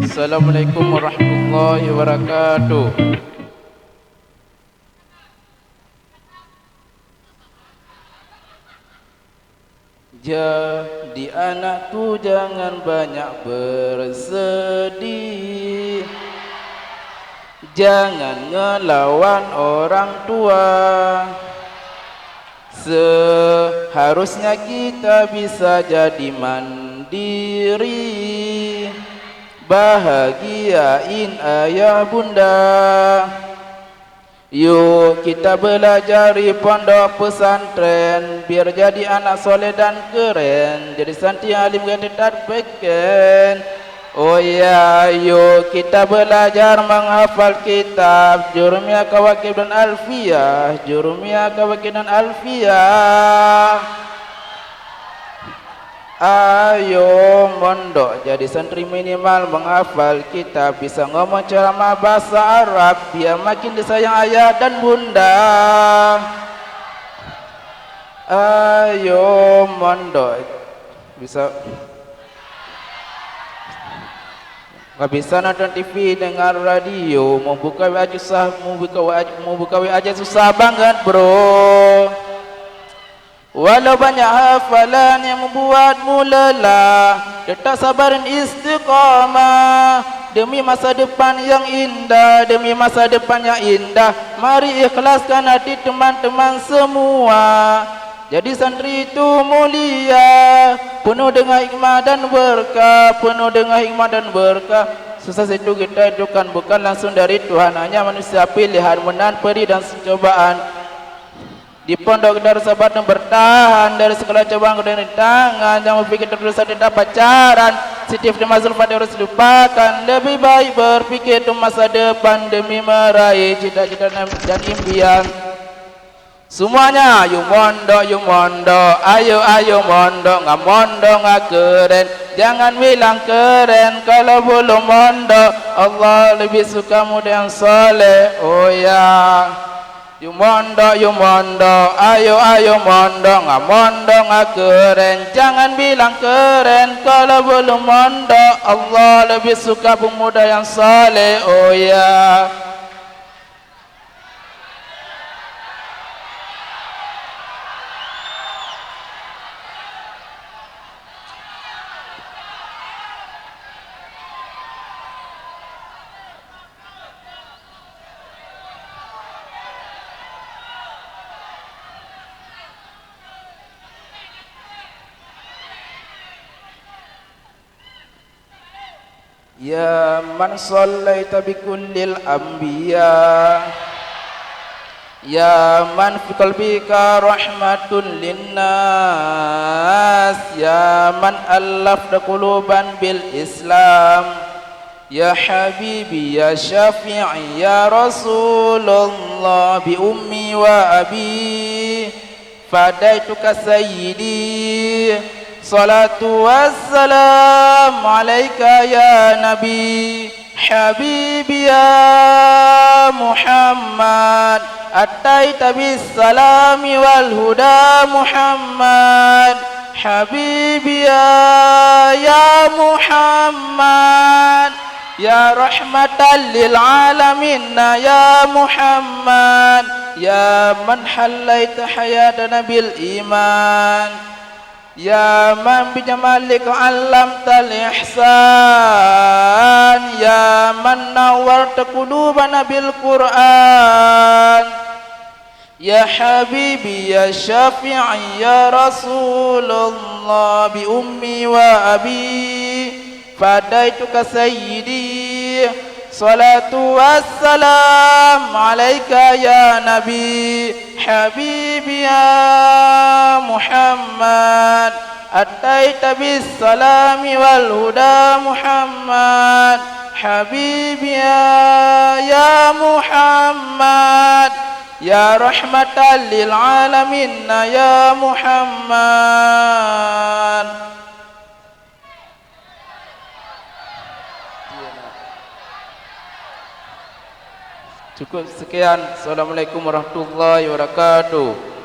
Assalamualaikum warahmatullahi wabarakatuh. Jadi anak tu jangan banyak bersedih, jangan ngelawan orang tua. Seharusnya kita bisa jadi mandiri, bahagiain ayah bunda. Yuk kita belajar di pondok pesantren, biar jadi anak soleh dan keren, jadi santri alim yang ditarbekan. Oh ya, yuk kita belajar menghafal kitab Jurumiyah, Kawakib dan Alfiyah, Jurumiyah, Kawakib dan Alfiyah. Ayo mondok jadi santri minimal menghafal kitab, bisa ngomong ceramah bahasa Arab, biar makin disayang ayah dan bunda. Ayo mondok bisa nggak bisa nonton TV, dengar radio, mau buka WA susah, mau buka WA aja susah banget bro. Walau banyak hafalan yang membuatmu lelah, tetap sabarin istiqamah demi masa depan yang indah, demi masa depan yang indah. Mari ikhlaskan hati teman-teman semua. Jadi santri itu mulia, penuh dengan hikmah dan berkah, penuh dengan hikmah dan berkah. Sukses itu kita dudukan bukan langsung dari Tuhan, hanya manusia pilihan menahan pedih dan cobaan. Di pondok kita harus sabar dan bertahan dari segala cobaan dan rintangan. Jangan berpikir terus tidak pacaran, sitif dan masa depan harus lupakan. Lebih baik berpikir untuk masa depan demi meraih cita-cita dan impian. Semuanya yuk mondok, ayo mondok, nggak mondok nggak keren. Jangan bilang keren kalau belum mondok. Allah lebih suka muda yang soleh. Oh ya, yuk mondok, ayo mondok, nggak keren. Jangan bilang keren kalau belum mondok. Allah lebih suka pemuda yang soleh. Oh ya. Ya man sallaita bi kullil anbiya, ya man fi qalbika rahmatun linnas, ya man allafta quluban bil Islam, ya habibi ya syafi'i ya Rasulullah, bi ummi wa abi fadaituka sayyidi. Salatu wassalam alaika ya Nabi, Habibi ya Muhammad, ataita bis salami wal huda Muhammad, Habibi ya Muhammad, ya rahmatan lil alamin ya Muhammad, ya man halaita hayatana bil iman, ya man bijamalika allamtal ihsan, ya man nawarta qulubana bil Qur'an, ya habibi ya syafi'i ya Rasulullah, bi ummi wa abi fadaituka sayyidi. Salatu wassalam alaika ya Nabi, Habibi ya Muhammad, ataita bis salami wal huda Muhammad, Habibi ya Muhammad, ya rahmatan lil alamin ya Muhammad. Cukup sekian. Assalamualaikum warahmatullahi wabarakatuh.